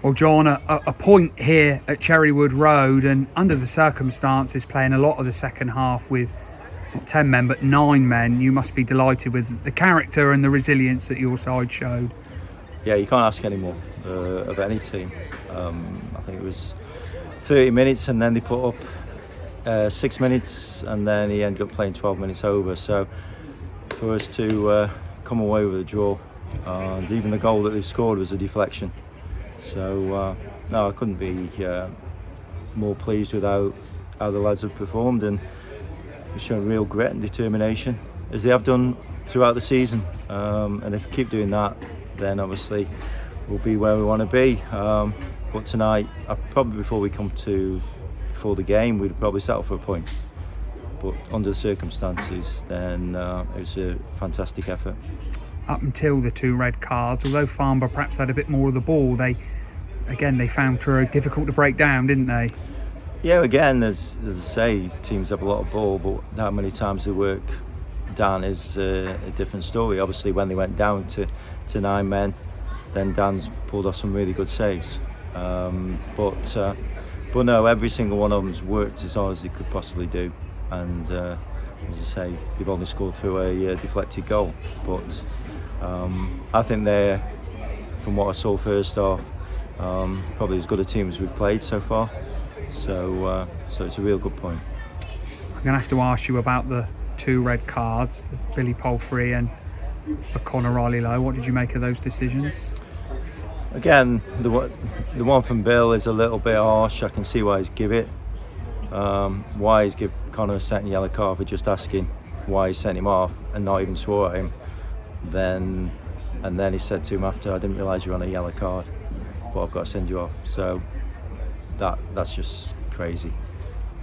Well, John, a point here at Cherrywood Road, and under the circumstances, playing a lot of the second half with not 10 men but 9 men, you must be delighted with the character and the resilience that your side showed. Yeah, you can't ask any more of any team. I think it was 30 minutes and then they put up 6 minutes and then he ended up playing 12 minutes over. So for us to come away with a draw, and even the goal that they scored was a deflection. So no, I couldn't be more pleased with how the lads have performed, and they've shown real grit and determination as they have done throughout the season. And if we keep doing that, then obviously we'll be where we want to be. But tonight, probably before the game, we'd probably settle for a point. But under the circumstances, then it was a fantastic effort. Up until the 2 red cards, although Farnborough perhaps had a bit more of the ball, they found Truro difficult to break down, didn't they? Yeah, again, as I say, teams have a lot of ball, but how many times they work down is a different story. Obviously, when they went down to 9 men, then Dan's pulled off some really good saves. But no, every single one of them's worked as hard as they could possibly do, and as I say, they've only scored through a deflected goal. But I think they're, from what I saw first half, probably as good a team as we've played so far. So it's a real good point. I'm going to have to ask you about the 2 red cards, Billy Palfrey and for Conor Riley-Lowe. What did you make of those decisions? Again, the one from Bill is a little bit harsh. I can see why he's give it. Why he's give Conor a second yellow card for just asking why he sent him off and not even swore at him. Then he said to him after, "I didn't realise you were on a yellow card, but I've got to send you off." So that's just crazy.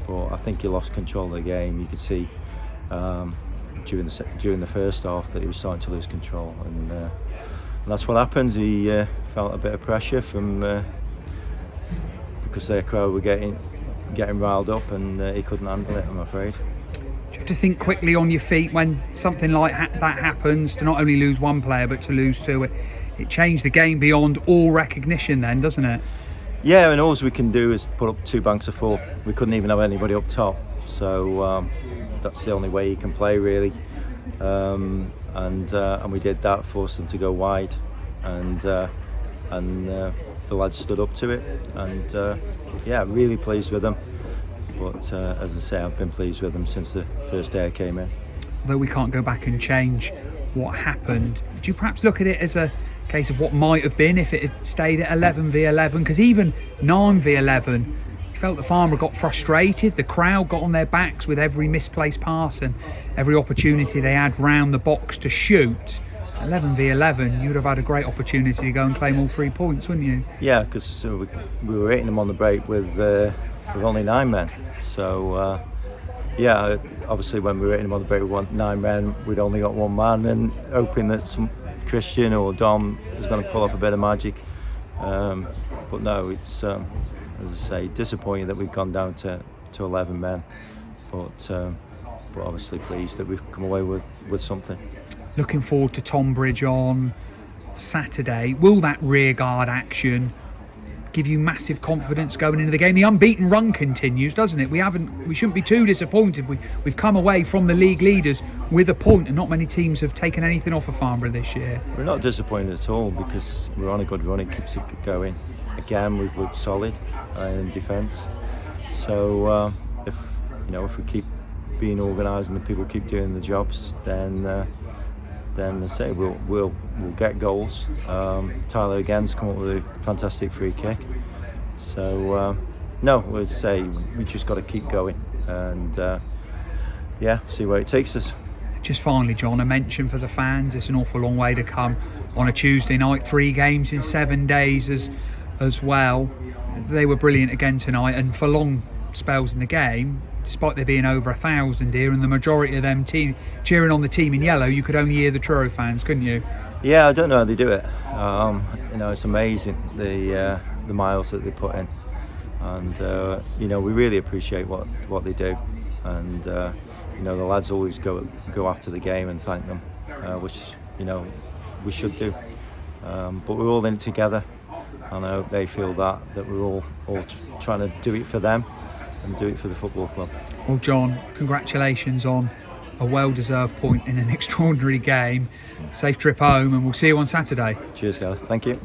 But I think he lost control of the game. You could see during the first half that he was starting to lose control, and that's what happens. He felt a bit of pressure from because their crowd were getting riled up, and he couldn't handle it, I'm afraid. Do you have to think quickly on your feet when something like that happens, to not only lose one player but to lose 2? It changed the game beyond all recognition then, doesn't it? Yeah, and all we can do is put up 2 banks of 4. We couldn't even have anybody up top, so that's the only way you can play, really. And we did that, forced them to go wide, and the lads stood up to it, and really pleased with them. But as I say, I've been pleased with them since the first day I came in. Though we can't go back and change what happened, do you perhaps look at it as a case of what might have been if it had stayed at 11 v 11? Because even 9 v 11, you felt the Farnborough got frustrated. The crowd got on their backs with every misplaced pass and every opportunity they had round the box to shoot. 11 v 11, you'd have had a great opportunity to go and claim all 3 points, wouldn't you? Yeah, because we were hitting them on the break with only 9 men. So obviously when we were hitting them on the break with 9 men, we'd only got 1 man, and hoping that some Christian or Dom is going to pull off a bit of magic. But no, it's as I say, disappointing that we've gone down to 11 men. But obviously pleased that we've come away with something. Looking forward to Tonbridge on Saturday. Will that rearguard action give you massive confidence going into the game? The unbeaten run continues, doesn't it? We shouldn't be too disappointed. We've come away from the league leaders with a point, and not many teams have taken anything off of Farnborough this year. We're not disappointed at all, because we're on a good run. It keeps it going. Again, we've looked solid in defence. So if we keep being organised and the people keep doing the jobs, then I say we'll get goals. Tyler again's come up with a fantastic free kick. So no, we'd say we just got to keep going and see where it takes us. Just finally, John, a mention for the fans. It's an awful long way to come on a Tuesday night. 3 games in 7 days as well. They were brilliant again tonight, and for long spells in the game, despite there being over 1,000 here and the majority of them cheering on the team in yellow, you could only hear the Truro fans, couldn't you? Yeah, I don't know how they do it. It's amazing the miles that they put in, and we really appreciate what they do, and the lads always go after the game and thank them, which we should do. But we're all in it together. and I hope they feel that we're all trying to do it for them and do it for the football club. Well, John, congratulations on a well-deserved point in an extraordinary game. Safe trip home, and we'll see you on Saturday. Cheers, Gareth. Thank you.